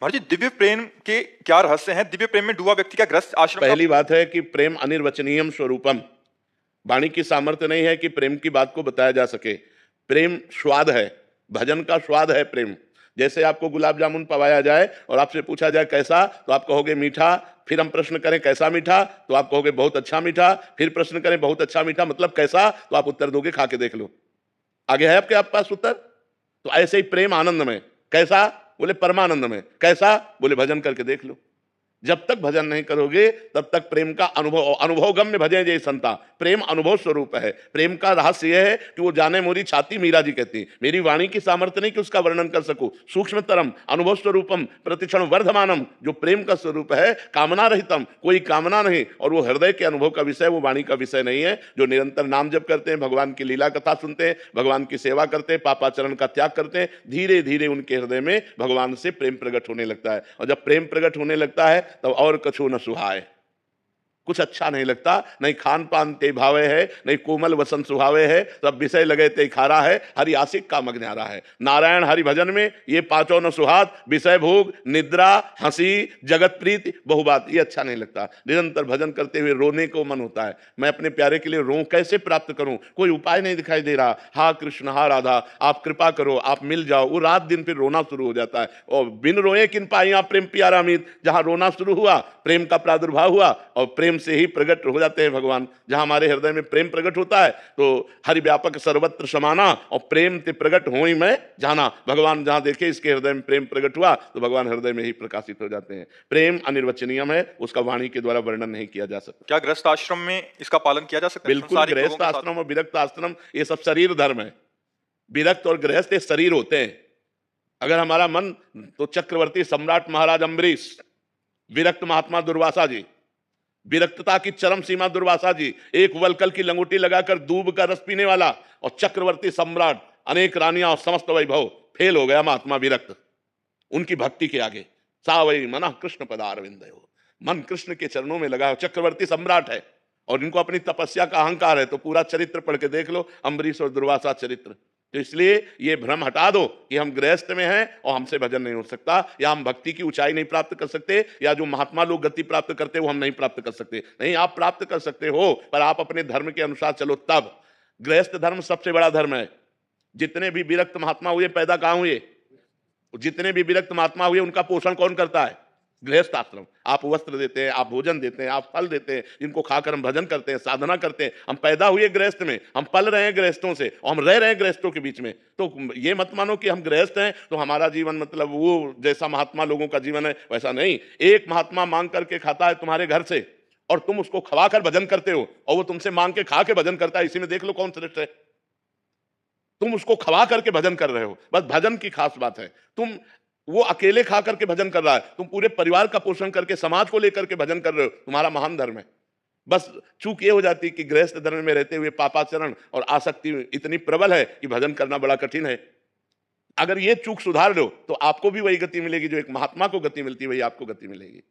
महाराज जी, दिव्य प्रेम के क्या रहस्य हैं? दिव्य प्रेम में डूबा व्यक्ति का ग्रस्त आश्रम का पहली बात है कि प्रेम अनिर्वचनीयम स्वरूपम। वाणी की सामर्थ्य नहीं है कि प्रेम की बात को बताया जा सके। प्रेम स्वाद है, भजन का स्वाद है प्रेम। जैसे आपको गुलाब जामुन पवाया जाए और आपसे पूछा जाए कैसा, तो आप कहोगे मीठा। फिर हम प्रश्न करें कैसा मीठा, तो आप कहोगे बहुत अच्छा मीठा। फिर प्रश्न करें बहुत अच्छा मीठा मतलब कैसा, तो आप उत्तर दोगे खा के देख लो। आगे है आपके पास उत्तर। तो ऐसे ही प्रेम आनंद में कैसा, बोले परमानंद में कैसा, बोले भजन करके देख लो। जब तक भजन नहीं करोगे तब तक प्रेम का अनुभव गम्य भजे जय संता। प्रेम अनुभव स्वरूप है। प्रेम का रहस्य यह है कि वो जाने मोरी छाती, मीरा जी कहती हैं। मेरी वाणी की सामर्थ्य नहीं कि उसका वर्णन कर सकूं। सूक्ष्मतरम अनुभव स्वरूपम प्रतिक्षण वर्धमानम, जो प्रेम का स्वरूप है, कामना रहितम, कोई कामना नहीं, और वो हृदय के अनुभव का विषय, वो वाणी का विषय नहीं है। जो निरंतर नाम जप करते हैं, भगवान की लीला कथा सुनते हैं, भगवान की सेवा करते हैं, पापाचरण का त्याग करते हैं, धीरे धीरे उनके हृदय में भगवान से प्रेम प्रकट होने लगता है। और जब प्रेम प्रकट होने लगता है तब और कछु न सुहाए, कुछ अच्छा नहीं लगता। नहीं खान पान ते भावे है, नहीं कोमल वसन सुहावे है, सब विषय लगे ते खारा है, हरि आशिक का मग्न्यारा है। नारायण हरि भजन में ये पांचों न सुहात, विषय भोग, निद्रा, हंसी, जगत प्रीति, बहुबात, ये अच्छा नहीं लगता। निरंतर भजन करते हुए रोने को मन होता है। मैं अपने प्यारे के लिए रो, कैसे प्राप्त करूं, कोई उपाय नहीं दिखाई दे रहा। हा कृष्ण हा राधा, आप कृपा करो, आप मिल जाओ। वो रात दिन फिर रोना शुरू हो जाता है। और बिन रोए किन पाइया प्रेम प्यारा मीत, जहां रोना शुरू हुआ प्रेम का प्रादुर्भाव हुआ, और प्रेम से ही प्रकट हो जाते हैं भगवान। जहां हमारे हृदय में प्रेम प्रकट होता है तो हरि व्यापक सर्वत्र समाना, और प्रेम ते प्रकट हो ही मैं जाना। भगवान जहां देखे इसके हृदय में प्रेम प्रकट हुआ तो भगवान हृदय में ही प्रकाशित हो जाते हैं। प्रेम अनिर्वचनीय है, उसका वाणी के द्वारा वर्णन नहीं किया जा सकता। क्या गृहस्थ आश्रम में इसका पालन किया जा सकता है? बिल्कुल, सांसारिक लोगों गृहस्थ के साथ? आश्रम और विरक्त आश्रम ये सब शरीर धर्म है। विरक्त और गृहस्थ शरीर होते हैं। अगर हमारा मन, तो चक्रवर्ती सम्राट महाराज अम्बरीश, विरक्त महात्मा दुर्वासा जी, विरक्तता की चरम सीमा दुर्वासा जी, एक वलकल की लंगोटी लगाकर दूब का रस पीने वाला, और चक्रवर्ती सम्राट, अनेक रानियां और समस्त वैभव, फेल हो गया महात्मा विरक्त उनकी भक्ति के आगे। सावई मना कृष्ण पदारविंद, मन कृष्ण के चरणों में लगा। चक्रवर्ती सम्राट है और इनको अपनी तपस्या का अहंकार है। तो पूरा चरित्र पढ़ के देख लो, अम्बरीश और दुर्वासा चरित्र। तो इसलिए ये भ्रम हटा दो कि हम गृहस्थ में हैं और हमसे भजन नहीं हो सकता, या हम भक्ति की ऊंचाई नहीं प्राप्त कर सकते, या जो महात्मा लोग गति प्राप्त करते वो हम नहीं प्राप्त कर सकते। नहीं, आप प्राप्त कर सकते हो, पर आप अपने धर्म के अनुसार चलो तब। गृहस्थ धर्म सबसे बड़ा धर्म है। जितने भी विरक्त महात्मा हुए पैदा कहां हुए? जितने भी विरक्त महात्मा हुए उनका पोषण कौन करता है? गृहस्थ आश्रम। आप वस्त्र देते हैं, आप भोजन देते हैं, आप फल देते हैं, जिनको खाकर हम भजन करते हैं, साधना करते हैं। हम पैदा हुए गृहस्थ में, हम पल रहे हैं गृहस्थों से, और हम रह रहे हैं गृहस्थों के बीच में। तो ये मत मानो कि हम गृहस्थ हैं तो हमारा जीवन मतलब वो जैसा महात्मा लोगों का जीवन है वैसा नहीं। एक महात्मा मांग करके खाता है तुम्हारे घर से, और तुम उसको खवाकर भजन करते हो, और वो तुमसे मांग के खा के भजन करता है। इसी में देख लो कौन श्रेष्ठ है। तुम उसको खवा करके भजन कर रहे हो, बस भजन की खास बात है। तुम, वो अकेले खा करके भजन कर रहा है, तुम पूरे परिवार का पोषण करके समाज को लेकर के भजन कर रहे हो, तुम्हारा महान धर्म है। बस चूक ये हो जाती कि गृहस्थ धर्म में रहते हुए पापाचरण और आसक्ति इतनी प्रबल है कि भजन करना बड़ा कठिन है। अगर ये चूक सुधार लो तो आपको भी वही गति मिलेगी जो एक महात्मा को गति मिलती है, वही आपको गति मिलेगी।